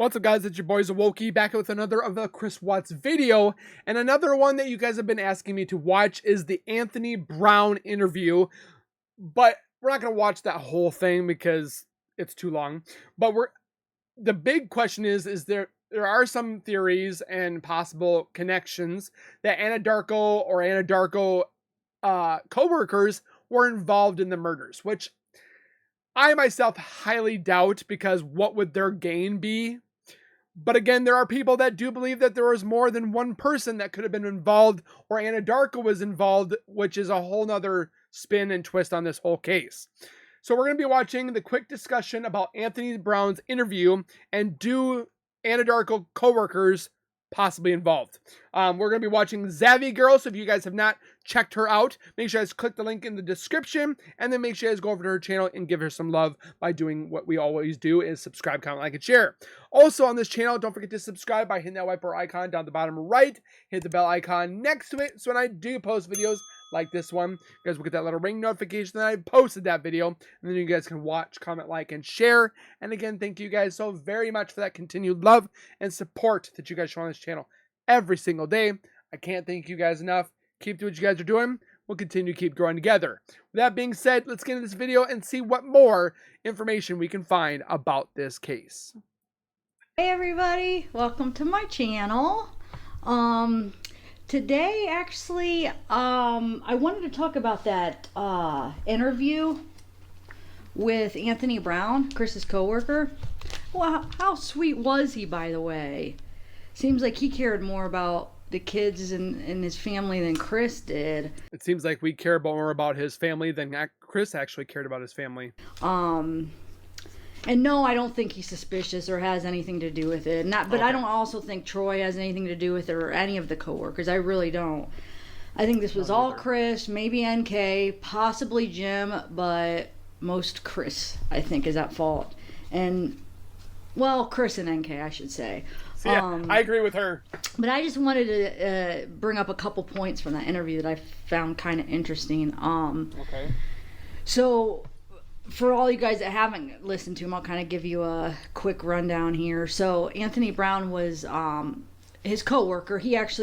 What's up, guys? It's your boys Awoki back with another of the Chris Watts video, and another one that you guys have been asking me to watch is the Anthony Brown interview. But we're not going to watch that whole thing because it's too long. But the big question is there are some theories and possible connections that Anadarko coworkers were involved in the murders, which I myself highly doubt, because what would their gain be? But again, there are people that do believe that there was more than one person that could have been involved, or Anadarko was involved, which is a whole nother spin and twist on this whole case. So we're going to be watching the quick discussion about Anthony Brown's interview and do Anadarko coworkers possibly involved. We're going to be watching Zavvy Girl, so if you guys have not checked her out, make sure you guys click the link in the description, and then make sure you guys go over to her channel and give her some love by doing what we always do, is subscribe, comment, like, and share. Also on this channel, don't forget to subscribe by hitting that white bar icon down the bottom right, hit the bell icon next to it, so when I do post videos like this one, you guys will get that little ring notification that I posted that video, and then you guys can watch, comment, like, and share. And again, thank you guys so very much for that continued love and support that you guys show on this channel every single day. I can't thank you guys enough. Keep doing what you guys are doing. We'll continue to keep growing together. With that being said, let's get into this video and see what more information we can find about this case. Hey everybody, welcome to my channel. Today actually I wanted to talk about that interview with Anthony Brown, Chris's coworker. Well, how sweet was he, by the way? Seems like he cared more about the kids and his family than Chris did. It seems like we care more about his family than Chris actually cared about his family. And no, I don't think he's suspicious or has anything to do with it. But okay. I don't also think Troy has anything to do with it, or any of the coworkers. I really don't. I think this was all Chris, maybe NK, possibly Jim, but most Chris, I think, is at fault. And, well, Chris and NK, I should say. So, yeah, I agree with her. But I just wanted to bring up a couple points from that interview that I found kind of interesting. Okay. So, for all you guys that haven't listened to him, I'll kind of give you a quick rundown here. So Anthony Brown was his coworker.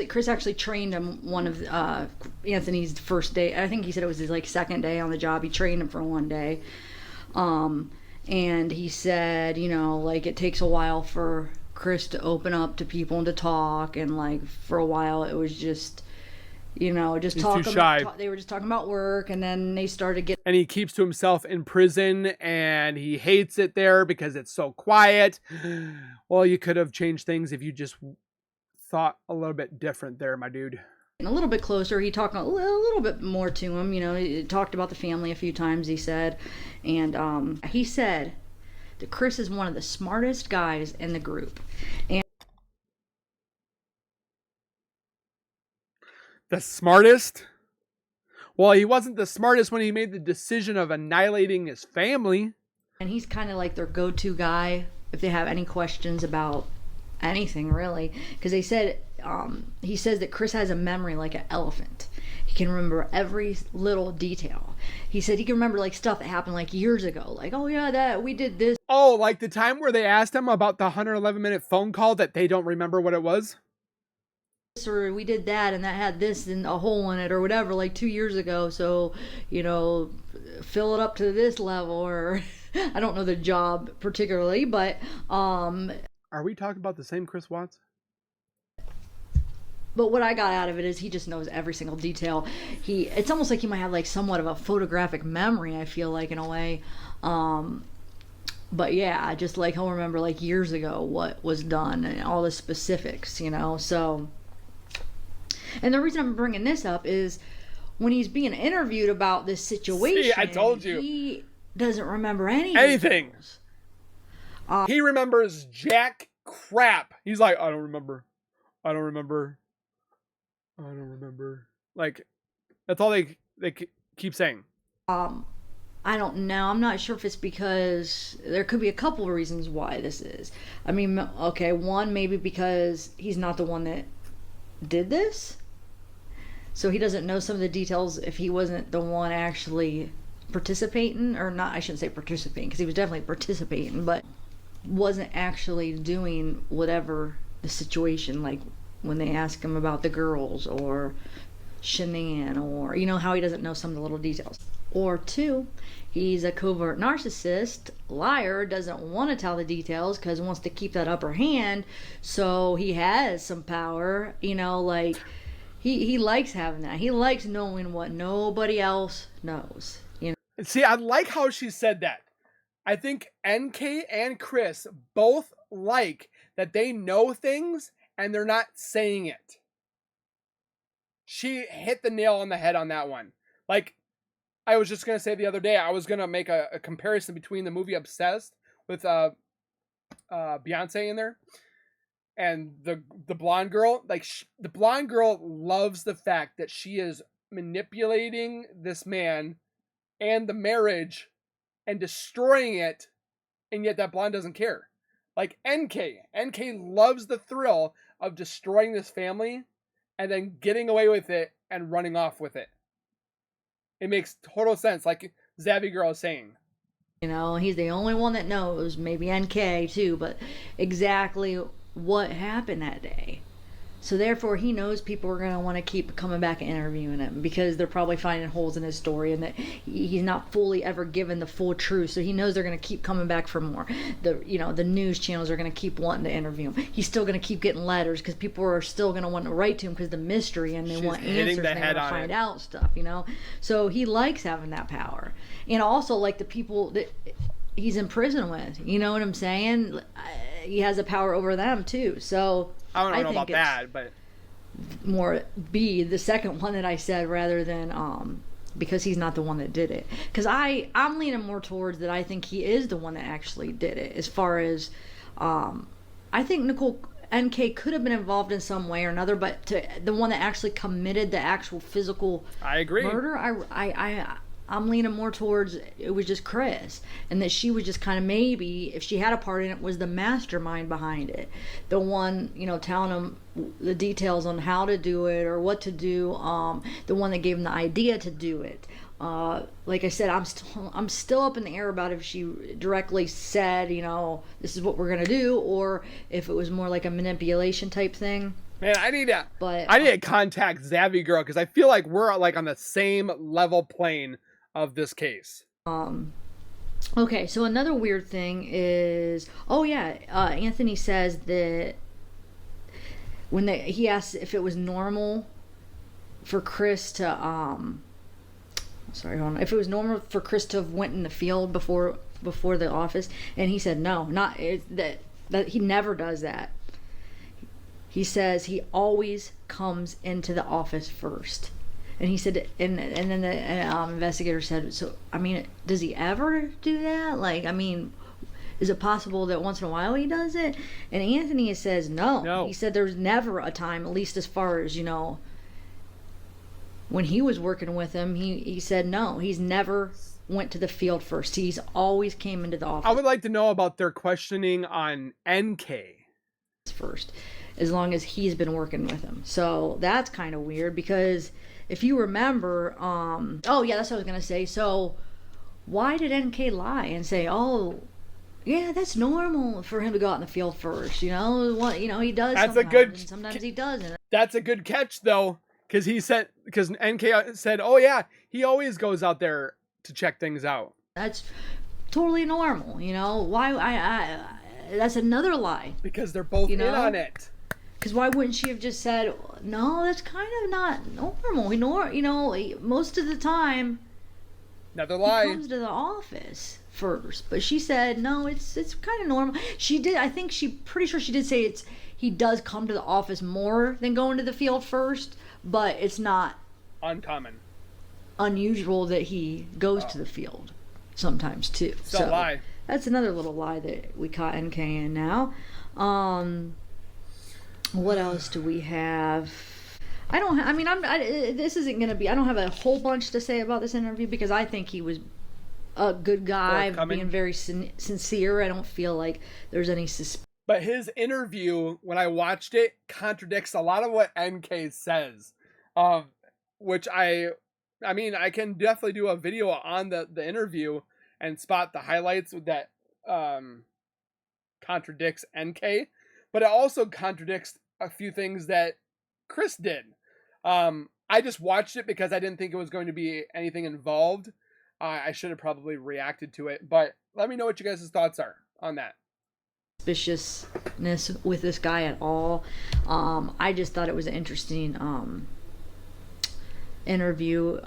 Chris actually trained him one of Anthony's first day. I think he said it was his second day on the job. He trained him for one day, and he said, it takes a while for Chris to open up to people and to talk, and for a while it was just. Just talking. Too shy. They were just talking about work, and then they started getting. And he keeps to himself in prison, and he hates it there because it's so quiet. Well, you could have changed things if you just thought a little bit different there, my dude. And a little bit closer, he talked a little bit more to him. He talked about the family a few times, he said. And he said that Chris is one of the smartest guys in the group. And the smartest? Well, he wasn't the smartest when he made the decision of annihilating his family. And he's kind of like their go-to guy if they have any questions about anything, really. Because he says that Chris has a memory like an elephant. He can remember every little detail. He said he can remember stuff that happened years ago. Oh yeah, that we did this. Oh, like the time where they asked him about the 111-minute phone call that they don't remember what it was? Or we did that, and that had this and a hole in it, or whatever, 2 years ago. So, fill it up to this level, or I don't know the job particularly, but are we talking about the same Chris Watts? But what I got out of it is he just knows every single detail. It's almost like he might have somewhat of a photographic memory, I feel like, in a way. But yeah, just he'll remember years ago what was done and all the specifics, so. And the reason I'm bringing this up is when he's being interviewed about this situation. See, I told you. He doesn't remember anything. He remembers jack crap. He's like, I don't remember. That's all they keep saying. I don't know. I'm not sure if it's because there could be a couple of reasons why this is. I mean, okay, one, maybe because he's not the one that did this, so he doesn't know some of the details if he wasn't the one actually participating, or not. I shouldn't say participating, because he was definitely participating, but wasn't actually doing whatever the situation, like when they ask him about the girls or Shanann, or how he doesn't know some of the little details. Or two, he's a covert narcissist, liar, doesn't want to tell the details because wants to keep that upper hand, so he has some power, like he likes having that. He likes knowing what nobody else knows. See, I like how she said that. I think NK and Chris both like that they know things and they're not saying it. She hit the nail on the head on that one. Like, I was just going to say the other day, I was going to make a comparison between the movie Obsessed with Beyonce in there and the blonde girl. Like, the blonde girl loves the fact that she is manipulating this man and the marriage and destroying it, and yet that blonde doesn't care. Like NK loves the thrill of destroying this family and then getting away with it and running off with it. It makes total sense, like Zavvy Girl is saying. He's the only one that knows, maybe NK too, but exactly what happened that day. So therefore, he knows people are going to want to keep coming back and interviewing him because they're probably finding holes in his story and that he's not fully ever given the full truth. So he knows they're going to keep coming back for more. The news channels are going to keep wanting to interview him. He's still going to keep getting letters because people are still going to want to write to him because the mystery and they want answers and they want to find out stuff. So he likes having that power, and also like the people that he's in prison with. You know what I'm saying? He has a power over them too. So. I don't know about that, but more B, the second one that I said, rather than because he's not the one that did it. Because I'm leaning more towards that I think he is the one that actually did it. As far as I think Nicole NK could have been involved in some way or another, but the one that actually committed the actual physical I agree. murder, I'm leaning more towards it was just Chris, and that she was just kind of, maybe if she had a part in it, was the mastermind behind it, the one telling him the details on how to do it or what to do, the one that gave him the idea to do it. Like I said, I'm still up in the air about if she directly said this is what we're gonna do, or if it was more like a manipulation type thing. Man, I need to contact Zavvy Girl because I feel like we're like on the same level plane of this case. Okay, so another weird thing is, Anthony says that when he asked if it was normal for Chris to if it was normal for Chris to have went in the field before the office, and he said no, that he never does that. He says he always comes into the office first. And he said, and then the investigator said, so, does he ever do that? Like, is it possible that once in a while he does it? And Anthony says no. He said there's never a time, at least as far as, when he was working with him, he said no. He's never went to the field first. He's always came into the office. I would like to know about their questioning on NK first, as long as he's been working with him. So that's kind of weird because if you remember, that's what I was gonna say. So why did NK lie and say, that's normal for him to go out in the field first? He does. Sometimes he doesn't. That's a good catch though, because NK said, he always goes out there to check things out. That's totally normal. Why? That's another lie. Because they're both in on it. Because why wouldn't she have just said, no, that's kind of not normal. Most of the time, another lie. He comes to the office first. But she said, no, it's kind of normal. She did, I think pretty sure she did say he does come to the office more than going to the field first, but it's not unusual that he goes to the field sometimes too. Still a lie. That's another little lie that we caught NK in now. What else do we have? This isn't going to be, I don't have a whole bunch to say about this interview because I think he was a good guy, being very sincere. I don't feel like there's any suspicion. But his interview, when I watched it, contradicts a lot of what NK says. Which I can definitely do a video on the interview and spot the highlights that contradicts NK, but it also contradicts a few things that Chris did. I just watched it because I didn't think it was going to be anything involved. I should have probably reacted to it, but let me know what you guys' thoughts are on that. Suspiciousness with this guy at all. I just thought it was an interesting interview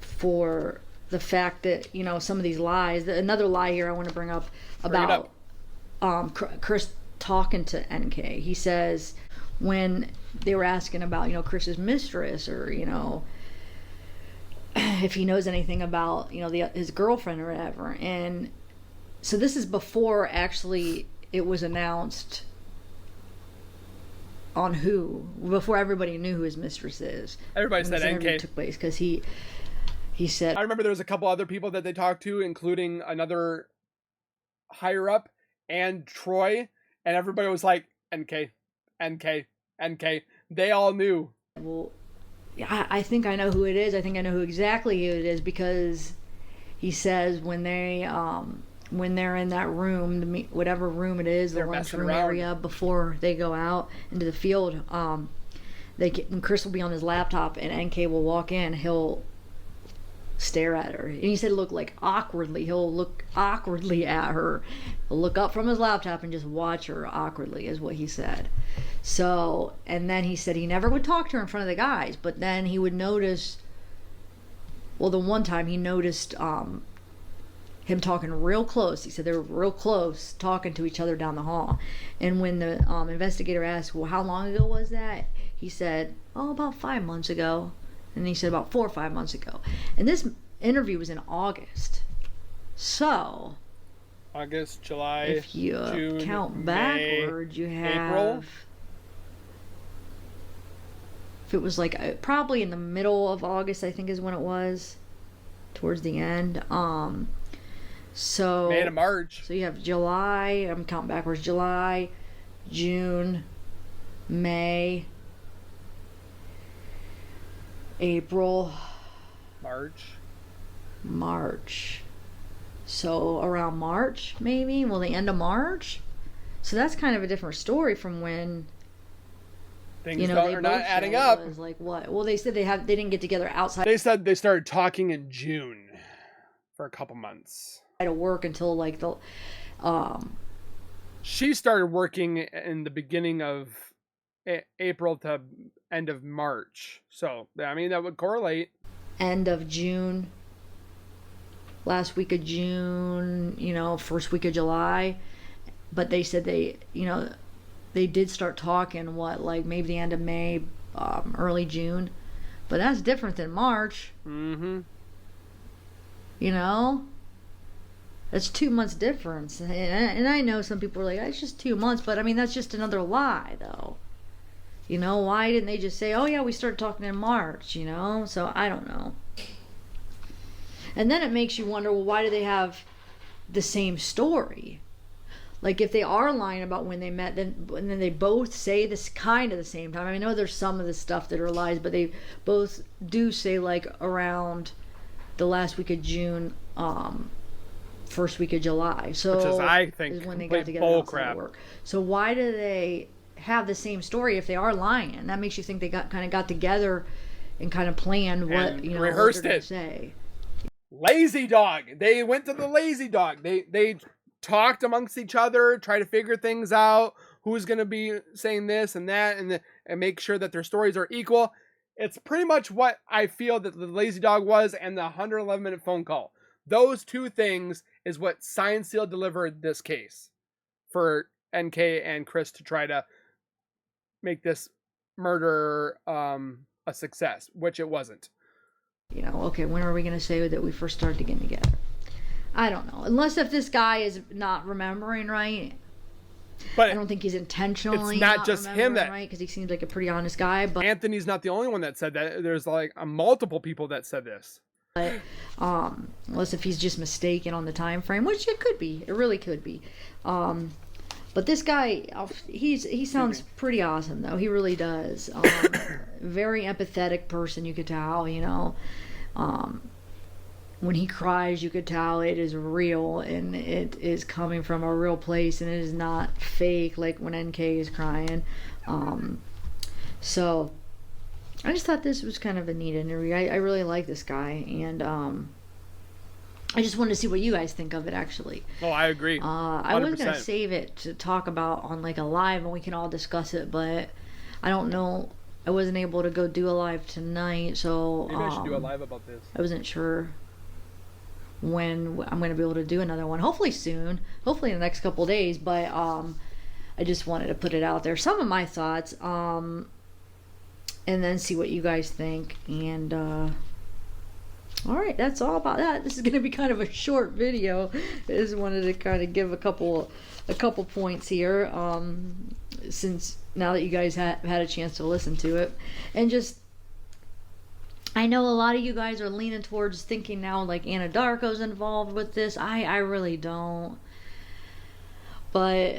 for the fact that, you know, some of these lies. Another lie here I want to bring up about Chris talking to NK. He says when they were asking about, you know, Chris's mistress, or, you know, if he knows anything about, you know, his girlfriend or whatever. And so this is before actually it was announced on before everybody knew who his mistress is. Everybody said NK took place, because he said, I remember there was a couple other people that they talked to, including another higher up and Troy, and everybody was like, NK, NK, NK. They all knew. Well, I think I know who it is. I think I know who exactly who it is, because he says when they're in that room, whatever room it is, the lunchroom area, before they go out into the field, and Chris will be on his laptop, and NK will walk in. He'll stare at her, and he said look awkwardly. He'll look awkwardly at her. He'll look up from his laptop and just watch her awkwardly, is what he said. So, and then he said he never would talk to her in front of the guys, but then he would notice, well, the one time he noticed him talking real close. He said they were real close, talking to each other down the hall. And when the investigator asked, well, how long ago was that? He said, oh, about 5 months ago. And he said about 4 or 5 months ago. And this interview was in August. So August, July, if you June, count backwards, you have April. If it was like probably in the middle of August, I think is when it was, towards the end. So May to March. So you have July. I'm counting backwards. July, June, May, April, March. So around March, maybe? Well, the end of March. So that's kind of a different story from when things are not adding up. It was like what? Well, they said they didn't get together outside. They said they started talking in June for a couple months. To work until like the she started working in the beginning of April to end of March. So, I mean, that would correlate. End of June, last week of June, you know, first week of July. But they said they did start talking, like maybe the end of May, early June. But that's different than March. Mm-hmm. You know? That's 2 months difference. And I know some people are like, it's just 2 months. But, I mean, that's just another lie, though. You know, why didn't they just say, oh, yeah, we started talking in March, you know? So, I don't know. And then it makes you wonder, well, why do they have the same story? Like, if they are lying about when they met, then they both say this kind of the same time. I know there's some of the stuff that are lies, but they both do say, like, around the last week of June, first week of July. So which is, I think, is when they got together bull outside crap. of work. So why do they have the same story if they are lying? That makes you think they got together and kind of planned what, you know, rehearsed what they're it. Say. Lazy dog. They went to the lazy dog. They talked amongst each other, try to figure things out, who's going to be saying this and that, and make sure that their stories are equal. It's pretty much what I feel that the lazy dog was, and the 111-minute phone call. Those two things is what Signed, Sealed, Delivered this case for NK and Chris to try to make this murder a success, which it wasn't. You know, okay, when are we going to say that we first started getting together? I don't know. Unless if this guy is not remembering right. But I don't think he's intentionally it's not just him that, right, because he seems like a pretty honest guy. But Anthony's not the only one that said that. There's like multiple people that said this. But unless if he's just mistaken on the time frame, which it could be, it really could be. But this guy, he sounds pretty awesome though. He really does. Very empathetic person, you could tell. You know, when he cries, you could tell it is real and it is coming from a real place and it is not fake like when NK is crying. So I just thought this was kind of a neat interview. I really like this guy, and I just wanted to see what you guys think of it, actually. Oh, I agree. I was going to save it to talk about on like a live and we can all discuss it, but I don't know. I wasn't able to go do a live tonight, so maybe I should do a live about this. I wasn't sure when I'm going to be able to do another one. Hopefully soon. Hopefully in the next couple days, but I just wanted to put it out there. Some of my thoughts, and then see what you guys think. And all right, that's all about that. This is going to be kind of a short video. I just wanted to kind of give a couple points here, since now that you guys had a chance to listen to it. And just, I know a lot of you guys are leaning towards thinking now like Anadarko's involved with this. I really don't. But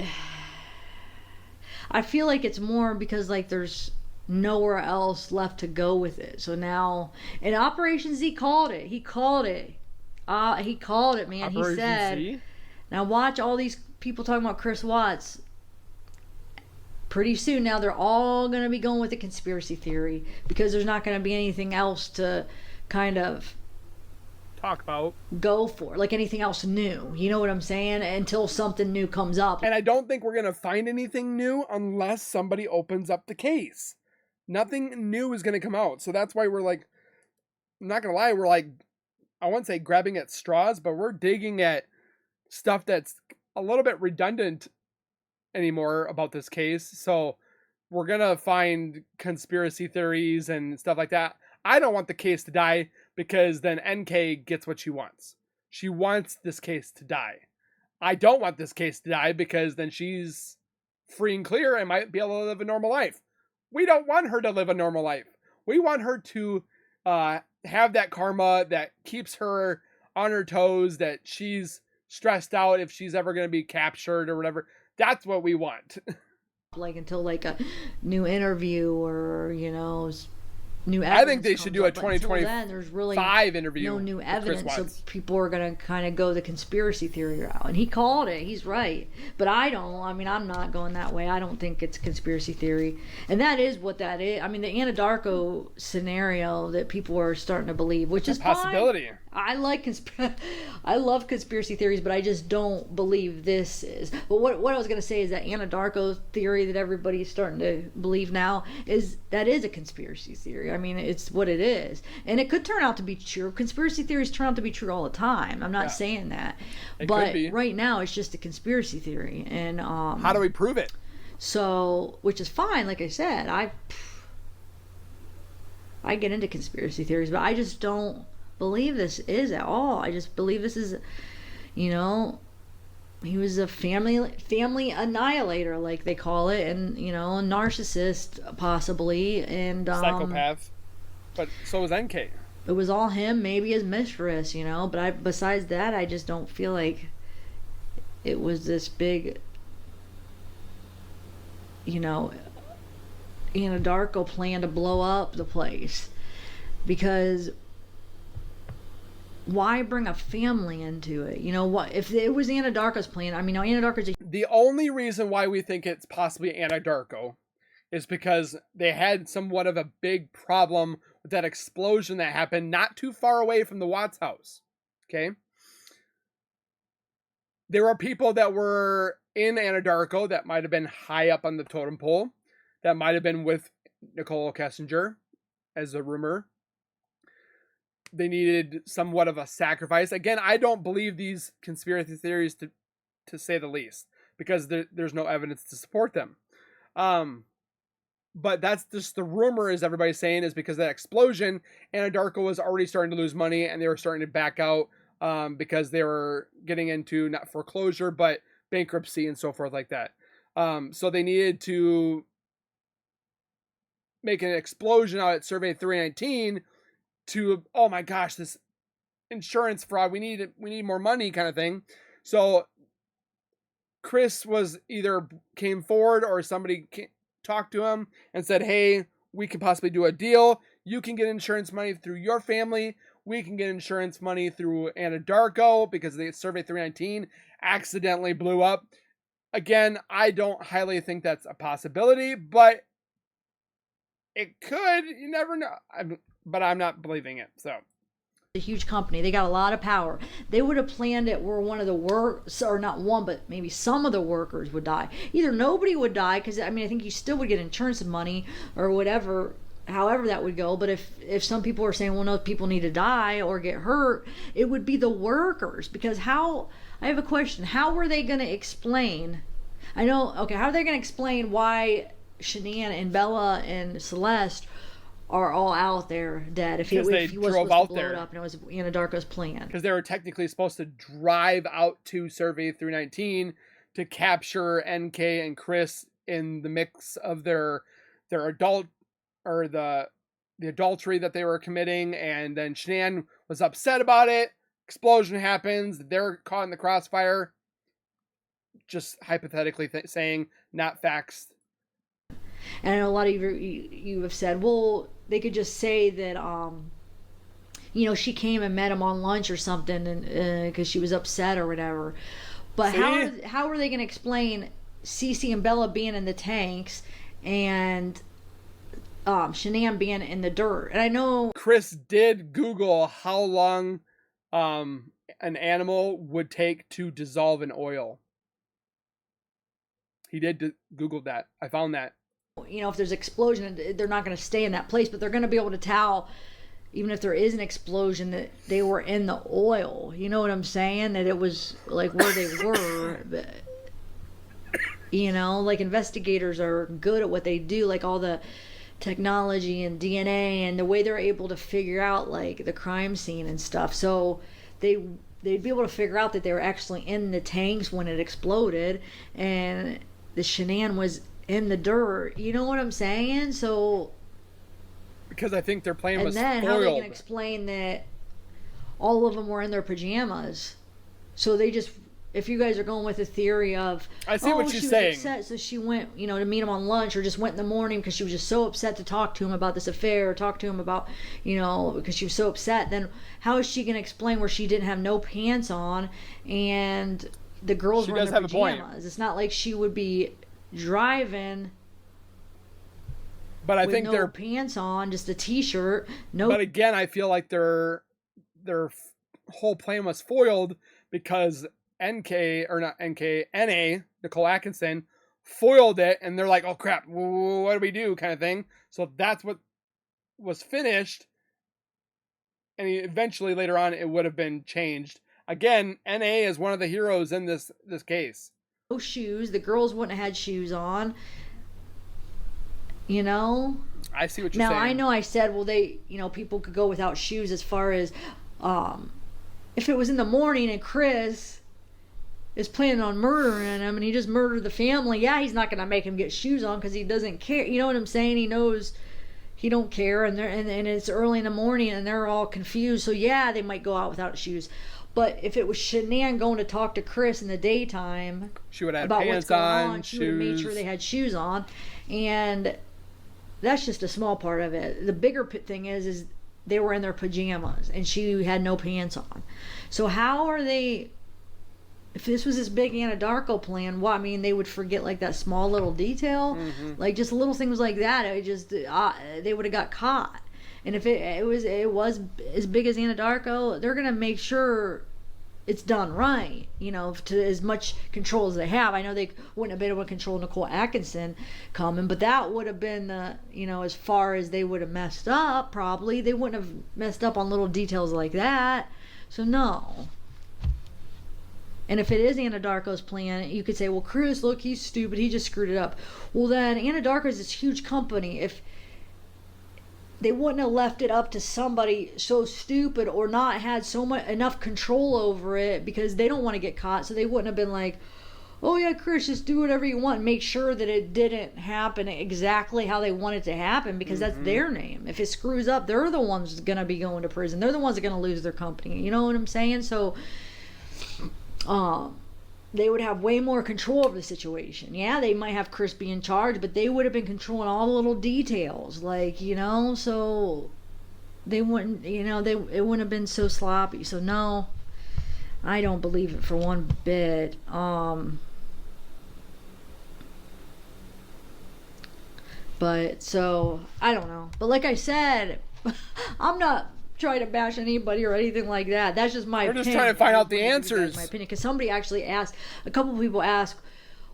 I feel like it's more because like there's nowhere else left to go with it. So now, in Operation Z called it. He called it. He called it, man. Operation he said, Z? Now watch all these people talking about Chris Watts. Pretty soon now they're all going to be going with the conspiracy theory because there's not going to be anything else to kind of talk about, go for, like anything else new. You know what I'm saying? Until something new comes up. And I don't think we're going to find anything new unless somebody opens up the case. Nothing new is going to come out. So that's why we're like, I'm not going to lie, we're like, I won't say grabbing at straws, but we're digging at stuff that's a little bit redundant anymore about this case. So we're going to find conspiracy theories and stuff like that. I don't want the case to die because then NK gets what she wants. She wants this case to die. I don't want this case to die because then she's free and clear and might be able to live a normal life. We don't want her to live a normal life. We want her to have that karma that keeps her on her toes, that she's stressed out if she's ever going to be captured or whatever. That's what we want. Like until like a new interview or, you know, new evidence. I think they should do a 2025 there's really interview. No new evidence, so people are going to kind of go the conspiracy theory route. And he called it. He's right. But I don't. I mean, I'm not going that way. I don't think it's conspiracy theory. And that is what that is. I mean, the Anadarko scenario that people are starting to believe, which is a possibility. Fine. I love conspiracy theories, but I just don't believe this is. But what I was going to say is that Anadarko theory that everybody's starting to believe now is a conspiracy theory. I mean, it's what it is. And it could turn out to be true. Conspiracy theories turn out to be true all the time. I'm not saying that. But right now, it's just a conspiracy theory. And how do we prove it? So, which is fine. Like I said, I get into conspiracy theories, but I just don't believe this is at all. I just believe this is, you know, he was a family annihilator, like they call it, and, you know, a narcissist possibly, and psychopath. But so was NK. It was all him, maybe his mistress, you know. But besides that, I just don't feel like it was this big, you know, Anadarko plan to blow up the place. Because why bring a family into it? You know what? If it was Anadarko's plan, I mean, Anadarko's the only reason why we think it's possibly Anadarko is because they had somewhat of a big problem with that explosion that happened not too far away from the Watts house. Okay? There were people that were in Anadarko that might have been high up on the totem pole, that might have been with Nicholkessinger, as a rumor. They needed somewhat of a sacrifice. Again, I don't believe these conspiracy theories to say the least, because there's no evidence to support them. But that's just the rumor, is everybody's saying, is because of that explosion, Anadarko was already starting to lose money and they were starting to back out because they were getting into not foreclosure, but bankruptcy and so forth like that. So they needed to make an explosion out at Survey 319 to, oh my gosh, this insurance fraud, we need more money kind of thing. So Chris was either came forward or somebody talked to him and said, hey, we can possibly do a deal. You can get insurance money through your family. we can get insurance money through Anadarko because the Survey 319 accidentally blew up. Again, I don't highly think that's a possibility, but it could. You never know. But I'm not believing it. So a huge company. They got a lot of power. They would have planned it where one of the or not one, but maybe some of the workers would die. Either nobody would die, because I mean, I think you still would get insurance money or whatever, however that would go. But if some people are saying, well, no, people need to die or get hurt, it would be the workers. Because I have a question. How were they going to explain? How are they going to explain why Shanann and Bella and Celeste are all out there dead if he was supposed to blow it up and it was Anadarko's plan? Because they were technically supposed to drive out to Survey 319 to capture NK and Chris in the mix of their adult, or the adultery that they were committing, and then Shanann was upset about it. Explosion happens. They're caught in the crossfire. Just hypothetically saying, not facts. And a lot of you have said, well, they could just say that, she came and met him on lunch or something, and because she was upset or whatever. But how are they going to explain Cece and Bella being in the tanks and Shanann being in the dirt? And I know Chris did Google how long an animal would take to dissolve in oil. He did Google that. I found that. If there's an explosion, they're not going to stay in that place, but they're going to be able to tell, even if there is an explosion, that they were in the oil. You know what I'm saying? That it was like where they were. But, like investigators are good at what they do, like all the technology and DNA and the way they're able to figure out like the crime scene and stuff. So they'd be able to figure out that they were actually in the tanks when it exploded, and the Shanann was in the dirt. You know what I'm saying? So because I think their plan was then foiled. How are they going to explain that all of them were in their pajamas? So they just, if you guys are going with the theory of, I see what she's saying. Upset, so she went, to meet him on lunch, or just went in the morning because she was just so upset to talk to him about this affair, or talk to him about, because she was so upset. Then how is she going to explain where she didn't have no pants on and the girls were in their pajamas? It's not like she would be driving, but I think no pants on, just a t-shirt. No. But again, I feel like their whole plan was foiled because NA, Nicole Atkinson, foiled it, and they're like, oh crap, what do we do, kind of thing. So that's what was finished, and eventually later on it would have been changed. Again, NA is one of the heroes in this case. No shoes. The girls wouldn't have had shoes on. I see what you're saying. Now, I know I said, well, they, people could go without shoes as far as if it was in the morning and Chris is planning on murdering him and he just murdered the family. Yeah, he's not going to make him get shoes on because he doesn't care. You know what I'm saying? He knows he don't care, and it's early in the morning and they're all confused. So yeah, they might go out without shoes. But if it was Shanann going to talk to Chris in the daytime, she would have about pants what's going on, she would have made sure they had shoes on. And that's just a small part of it. The bigger thing is they were in their pajamas and she had no pants on. So how are they, if this was this big Anadarko plan, they would forget like that small little detail, like just little things like that. It just they would have got caught. And if it was as big as Anadarko, they're gonna make sure it's done right, to as much control as they have. I know they wouldn't have been able to control Nicole Atkinson coming, but that would have been the, as far as they would have messed up, probably. They wouldn't have messed up on little details like that. So no. And if it is Anadarko's plan, you could say, well, Chris, look, he's stupid. He just screwed it up. Well, then Anadarko is this huge company. If they wouldn't have left it up to somebody so stupid or not had enough control over it because they don't want to get caught, so they wouldn't have been like, oh yeah, Chris, just do whatever you want and make sure that it didn't happen exactly how they want it to happen, because that's their name. If it screws up, they're the ones going to be going to prison. They're the ones that are going to lose their company. You know what I'm saying? So they would have way more control over the situation. Yeah, they might have Chris be in charge, but they would have been controlling all the little details, so they wouldn't, it wouldn't have been so sloppy. So no, I don't believe it for one bit. But so I don't know. But like I said, I'm not trying to bash anybody or anything like that. That's just my We're opinion. just trying to find out the That's answers. my opinion, because somebody actually asked, a couple of people asked,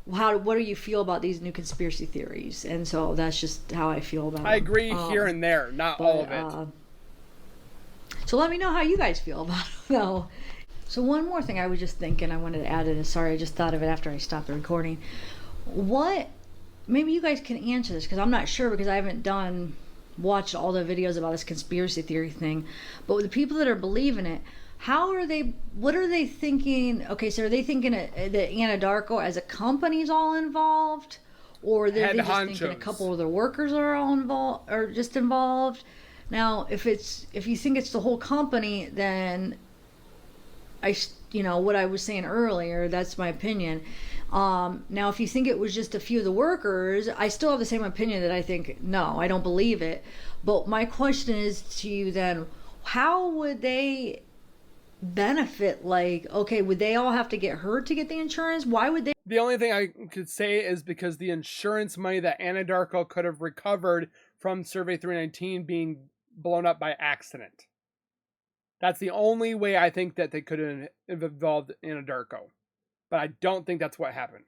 what do you feel about these new conspiracy theories? And so that's just how I feel about it. I agree here and there, not all of it. So let me know how you guys feel about it, though. So one more thing I was just thinking I wanted to add in. Sorry, I just thought of it after I stopped the recording. Maybe you guys can answer this, because I'm not sure, because I haven't watched all the videos about this conspiracy theory thing. But with the people that are believing it, what are they thinking? Okay, so are they thinking that Anadarko as a company is all involved? Or are they just thinking a couple of the workers are all involved, or just involved? Now, if you think it's the whole company, then what I was saying earlier, that's my opinion. Now, if you think it was just a few of the workers, I still have the same opinion, that I think, no, I don't believe it. But my question is to you then, how would they benefit? Like, okay, would they all have to get hurt to get the insurance? Why would they? The only thing I could say is because the insurance money that Anadarko could have recovered from Survey 319 being blown up by accident. That's the only way I think that they could have involved Anadarko. But I don't think that's what happened.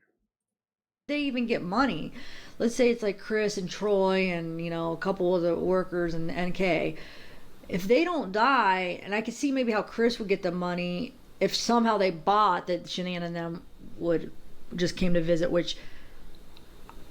They even get money. Let's say it's like Chris and Troy and, a couple of the workers and NK. If they don't die, and I could see maybe how Chris would get the money if somehow they bought that Shanann and them would just came to visit, which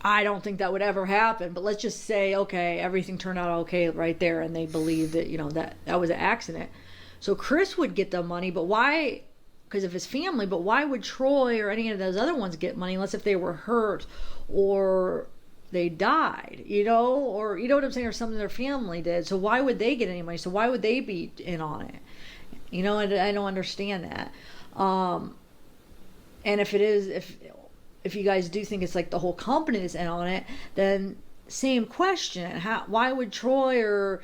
I don't think that would ever happen. But let's just say, okay, everything turned out okay right there, and they believe that, that was an accident. So Chris would get the money, but why? Because of his family. But why would Troy or any of those other ones get money unless if they were hurt or they died, or what I'm saying, or something their family did? So why would they get any money? So why would they be in on it? I don't understand that. And if it is, if you guys do think it's like the whole company that's in on it, then same question. Why would Troy or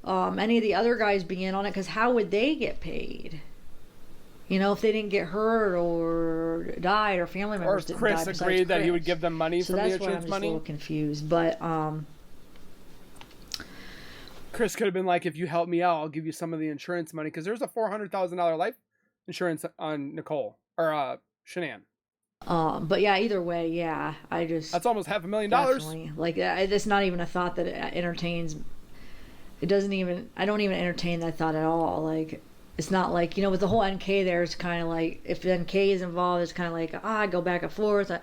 any of the other guys be in on it? Because how would they get paid? If they didn't get hurt or died, or family members didn't die. Or Chris agreed that he would give them money from the insurance money. So that's why I'm just a little confused. But Chris could have been like, if you help me out, I'll give you some of the insurance money. Because there's a $400,000 life insurance on Nicole, or Shanann. But yeah, either way, yeah. That's almost $500,000. Like, it's not even a thought that entertains. I don't even entertain that thought at all. Like, it's not like, with the whole NK there, it's kind of like, if NK is involved, it's kind of like, I go back and forth. A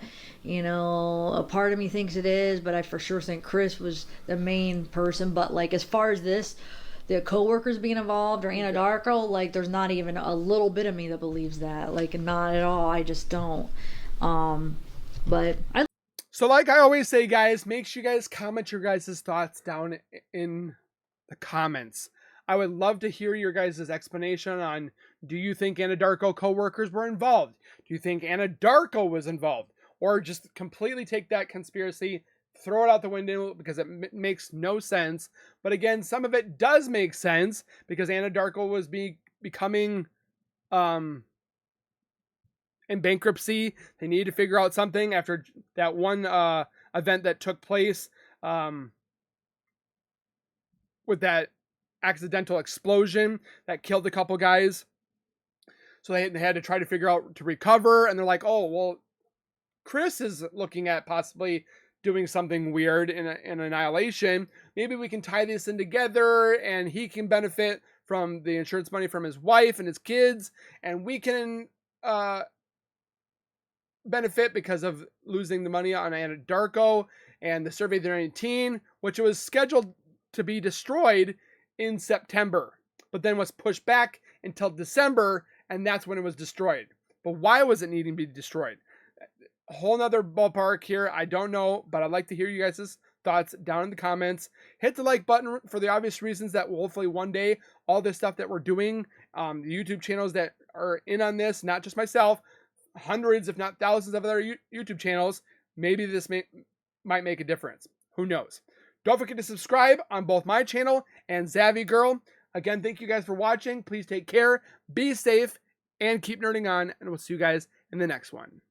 part of me thinks it is, but I for sure think Chris was the main person. But like, as far as the coworkers being involved or Anadarko, like, there's not even a little bit of me that believes that. Like, not at all. I just don't. So like I always say, guys, make sure you guys comment your guys' thoughts down in the comments. I would love to hear your guys' explanation on, do you think Anadarko coworkers were involved? Do you think Anadarko was involved? Or just completely take that conspiracy, throw it out the window because it makes no sense. But again, some of it does make sense because Anadarko was becoming in bankruptcy. They needed to figure out something after that one event that took place with that accidental explosion that killed a couple guys. So they had to try to figure out to recover, and they're like, oh, well, Chris is looking at possibly doing something weird in Annihilation. Maybe we can tie this in together, and he can benefit from the insurance money from his wife and his kids, and we can benefit because of losing the money on Anadarko and the Survey 319, which was scheduled to be destroyed in September, but then was pushed back until December, and that's when it was destroyed. But why was it needing to be destroyed? A whole nother ballpark here. I don't know, but I'd like to hear you guys' thoughts down in the comments. Hit the like button for the obvious reasons that hopefully one day all this stuff that we're doing, the YouTube channels that are in on this, not just myself, hundreds if not thousands of other YouTube channels, maybe this might make a difference. Who knows? Don't forget to subscribe on both my channel and Zavvy Girl. Again, thank you guys for watching. Please take care, be safe, and keep nerding on. And we'll see you guys in the next one.